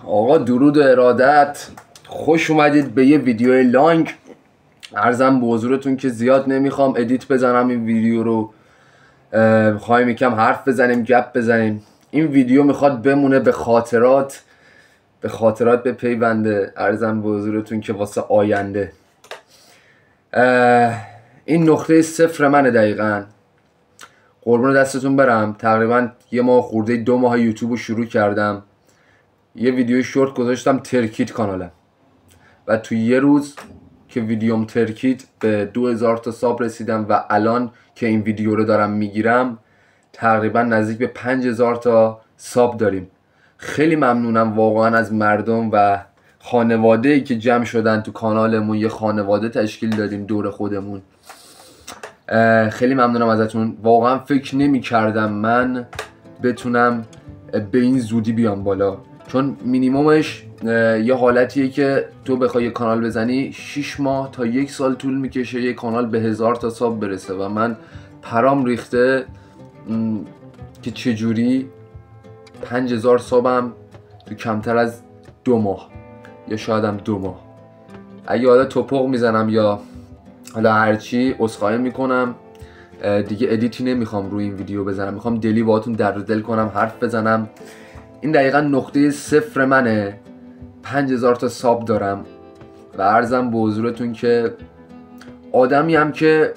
آقا درود و ارادت، خوش اومدید به یه ویدیو لانگ. عرضم به حضورتون که زیاد نمیخوام ادیت بزنم این ویدیو رو، میخوایم یکم حرف بزنیم، گپ بزنیم. این ویدیو میخواد بمونه به خاطرات بپیونده. عرضم به حضورتون که واسه آینده این نقطه صفر منه دقیقاً. قربون دستتون برم. تقریبا یه ماه خورده، 2 ماه یوتیوب رو شروع کردم. یه ویدیو شورت گذاشتم ترکید کانالم و تو یه روز که ویدیوم ترکید به 2000 تا ساب رسیدم و الان که این ویدیو رو دارم میگیرم تقریبا نزدیک به 5000 تا ساب داریم. خیلی ممنونم واقعا از مردم و خانواده‌ای که جمع شدن تو کانالمون. یه خانواده تشکیل دادیم دور خودمون. خیلی ممنونم ازتون. واقعا فکر نمی کردم من بتونم به این زودی بیام بالا، چون مینیمومش یه حالتیه که تو بخوای یه کانال بزنی 6 ماه تا 1 سال طول میکشه یه کانال به 1000 تا ساب برسه و من پرام ریخته که چجوری 5000 سابم تو کمتر از 2 ماه یا شاید هم 2 ماه. اگه حالا توپق میزنم یا حالا هرچی، عذرخواهی میکنم دیگه. ادیتی نمیخوام روی این ویدیو بزنم، میخوام دلی باهاتون درد دل کنم، حرف بزنم. این دقیقا نقطه صفر منه. 5000 تا ساب دارم و عرضم به حضورتون که آدمی هم که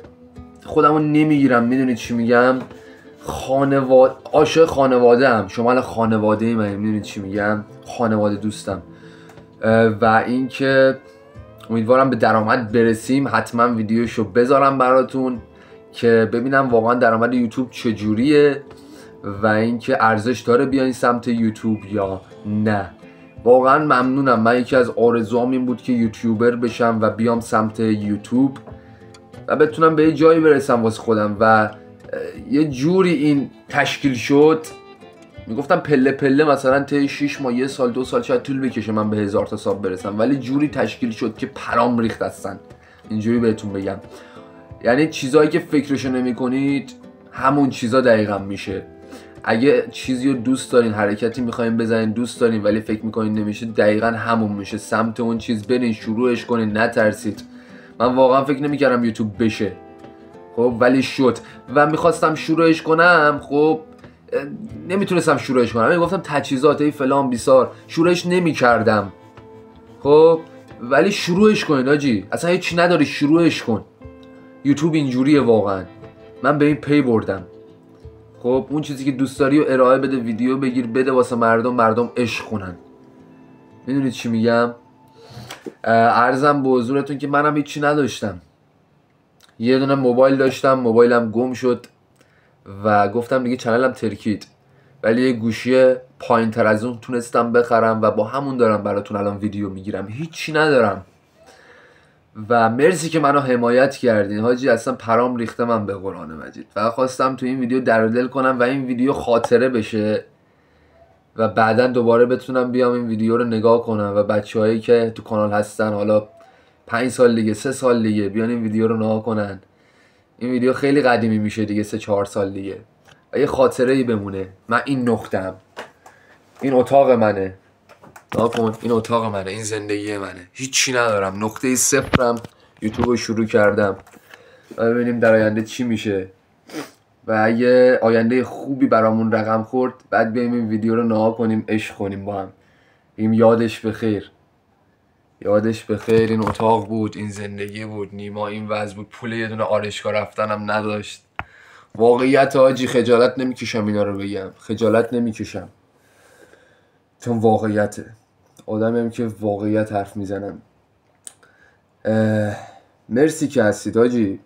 خودمو نمیگیرم. میدونید چی میگم؟ عاشق خانواده هم. شمال خانواده من، میدونید چی میگم؟ خانواده دوستم. و اینکه امیدوارم به درآمد برسیم. حتما ویدیوشو بذارم براتون که ببینم واقعا درآمد یوتیوب چجوریه و اینکه ارزش داره بیاین سمت یوتیوب یا نه. واقعا ممنونم. من یکی از آرزوام این بود که یوتیوبر بشم و بیام سمت یوتیوب و بتونم به یه جایی برسم واسه خودم و یه جوری این تشکیل شد. میگفتم پله پله مثلا طی 6 ماه 1 سال 2 سال شاید طول بکشه من به 1000 تا ساب برسم، ولی جوری تشکیل شد که پرام ریخت هستن. اینجوری بهتون بگم، یعنی چیزایی که فکرشو نمی کنید همون چیزا دقیقا میشه. اگه چیزی رو دوست دارین، حرکتی میخواین بزنین دوست دارین ولی فکر میکنین نمیشه، دقیقا همون میشه. سمت اون چیز برین، شروعش کنین، نترسید. من واقعا فکر نمیکردم یوتیوب بشه، خب ولی شد و میخواستم شروعش کنم. خب نمیتونستم شروعش کنم، میگفتم تجهیزات ای فلان بیسار، شروعش نمیکردم. خب ولی شروعش کنین آجی، اصلا هیچی نداری، شروعش کن. یوتیوب اینجوریه واقعا. من به این پی بردم. خب اون چیزی که دوست داری و ارائه بده، ویدیو بگیر بده واسه مردم عشق کنن. میدونید چی میگم؟ عرضم به حضورتون که منم هیچی نداشتم. یه دونه موبایل داشتم، موبایلم گم شد و گفتم دیگه چنلم ترکید، ولی یه گوشی پایین تر از اون تونستم بخرم و با همون دارم براتون الان ویدیو میگیرم. هیچی ندارم و مرسی که منو حمایت کردین حاجی. اصلا پرام ریخته من به قرآن مجید و خواستم تو این ویدیو در دل کنم و این ویدیو خاطره بشه و بعدا دوباره بتونم بیام این ویدیو رو نگاه کنم و بچه‌هایی که تو کانال هستن حالا 5 سال دیگه 3 سال دیگه بیان این ویدیو رو نگاه کنن. این ویدیو خیلی قدیمی میشه دیگه، 3-4 سال دیگه و یه خاطره‌ای بمونه. من این نقطه‌ام، این اتاق منه، ناکن این اتاق منه، این زندگی منه. هیچی ندارم، نقطه صفرم. یوتیوب رو شروع کردم و ببینیم در آینده چی میشه و اگه آینده خوبی برامون رقم خورد بعد بیایم این ویدیو رو نگاه کنیم، عشق کنیم با هم، بگیم یادش بخیر، یادش بخیر. این اتاق بود، این زندگی بود، نیما این وضع بود، پول یه دونه آرایشگاه رفتنم نداشت. واقعیت حاجی، خجالت نمیکشم اینا رو بگم، خجالت نمیکشم، چون واقعیته. آدمیم که واقعیت حرف میزنم. مرسی که هستید حاجی.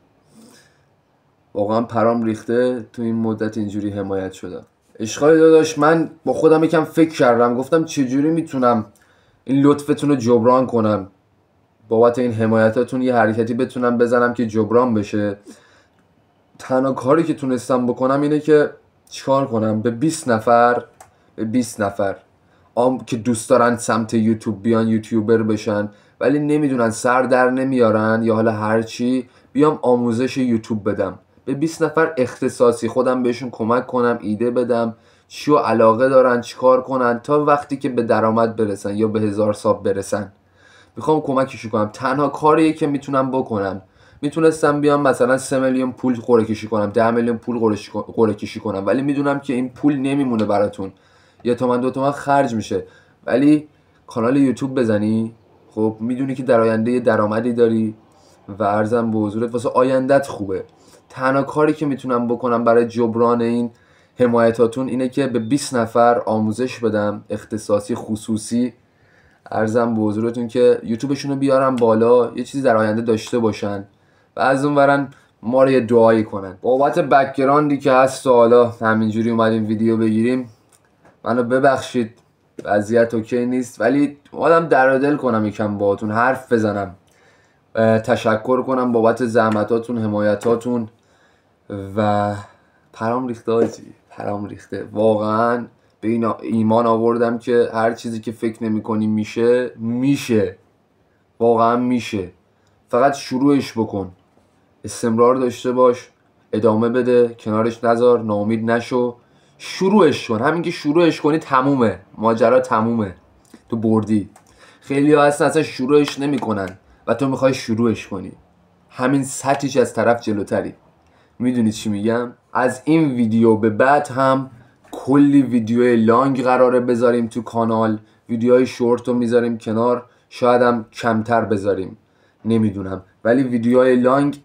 واقعا پرام ریخته تو این مدت اینجوری حمایت شدم. عشقای داداش، من با خودم یکم فکر کردم، گفتم چجوری میتونم این لطفتون رو جبران کنم، بابت این حمایتاتون یه حرکتی بتونم بزنم که جبران بشه. تنها کاری که تونستم بکنم اینه که چیکار کنم، به 20 نفر که دوست دارن سمت یوتیوب بیان یوتیوبر بشن ولی نمیدونن، سر در نمیارن یا حالا هرچی، بیام آموزش یوتیوب بدم. به 20 نفر اختصاصی خودم بهشون کمک کنم، ایده بدم، چیو علاقه دارن چیکار کنن تا وقتی که به درآمد برسن یا به 1000 ساب برسن. میخوام کمکشون کنم. تنها کاریه که میتونم بکنم، میتونستم بیام مثلا 3 میلیون پول قرعه کشی کنم، 10 میلیون پول قرعه کشی کنم، ولی میدونم که این پول نمیمونه براتون، 1 تومن 2 تومن خرج میشه. ولی کانال یوتیوب بزنی، خب میدونی که در آینده یه درآمدی داری و عرضم به حضورت واسه آیندت خوبه. تنها کاری که میتونم بکنم برای جبران این حمایتاتون اینه که به 20 نفر آموزش بدم، اختصاصی خصوصی، عرضم به حضورتون که یوتیوبشون رو بیارم بالا، یه چیزی در آینده داشته باشن و از اون ورن ما رو یه دعایی کنن. بابت بک‌گراندی که هست و حالا همینجوری اومدیم ویدیو بگیریم، منو ببخشید، وضعیت اوکی نیست، ولی اومدم در دل کنم، یکم باهاتون حرف بزنم، تشکر کنم بابت زحمتاتون، حمایتاتون و پرام ریخته آجی، پرام ریخته واقعا. به این ایمان آوردم که هر چیزی که فکر نمی کنی میشه، واقعا میشه. فقط شروعش بکن، استمرار داشته باش، ادامه بده، کنارش نذار، ناامید نشو، شروعش کن. همین که شروعش کنی تمومه، ماجرا تمومه، تو بردی. خیلی ها هستن اصلا شروعش نمی کنن و تو میخوای شروعش کنی، همین سطحش از طرف جلوتری. میدونی چی میگم؟ از این ویدیو به بعد هم کلی ویدیو لانگ قراره بذاریم تو کانال، ویدیوهای شورت رو میذاریم کنار، شاید هم کمتر بذاریم، نمیدونم، ولی ویدیوهای لانگ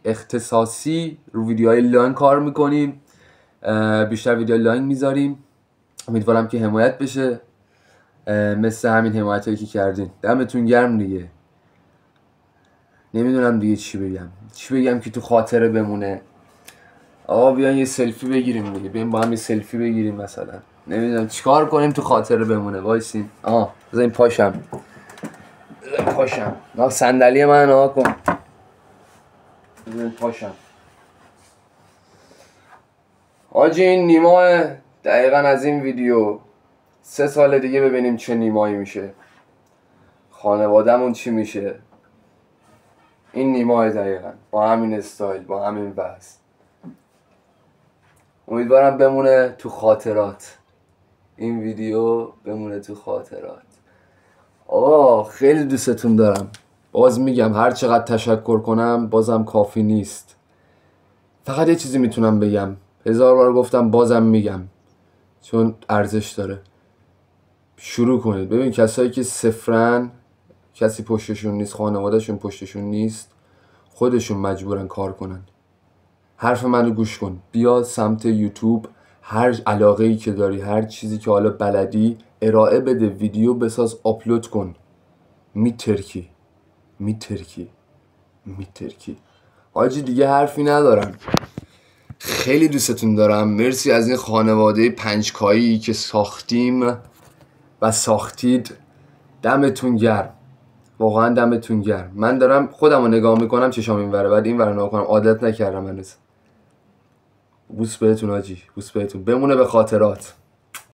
اختصاصی رو ویدیوهای لانگ کار میکنیم، بیشتر ویدیو لانگ میذاریم. امیدوارم که حمایت بشه مثل همین حمایت هایی که کردین. دمتون گرم دیگه. نمیدونم دیگه چی بگم که تو خاطره بمونه. آقا بیان یه سلفی بگیریم دیگه، بیان با هم یه سلفی بگیریم مثلا، نمیدونم چیکار کنیم تو خاطره بمونه. وایسین بذارین پاشم صندلی من نها کن، بذارین پاشم. آجی این نیما دقیقا از این ویدیو 3 سال دیگه ببینیم چه نیمایی میشه، خانواده‌مون چی میشه. این نیما دقیقا با همین استایل، با همین وضع. امیدوارم بمونه تو خاطرات، این ویدیو بمونه تو خاطرات. خیلی دوستتون دارم. باز میگم هر چقدر تشکر کنم بازم کافی نیست. فقط یه چیزی میتونم بگم، 1000 بار گفتم بازم میگم چون ارزش داره. شروع کنید. ببین کسایی که صفرن، کسی پشتشون نیست، خانوادهشون پشتشون نیست، خودشون مجبورن کار کنن. حرف منو گوش کن، بیا سمت یوتیوب، هر علاقه‌ای که داری، هر چیزی که حالا بلدی ارائه بده، ویدیو بساز، آپلود کن. میترکی حاجی دیگه حرفی ندارم. خیلی دوستتون دارم. مرسی از این خانواده 5K'یی که ساختیم و ساختید. دمتون گرم، واقعا دمتون گرم. من دارم خودم رو نگاه میکنم چشام این وره، بعد این وره نگاه کنم، عادت نکردم هنوز. بوس بهتون حاجی، بوس بهتون، بمونه به خاطرات.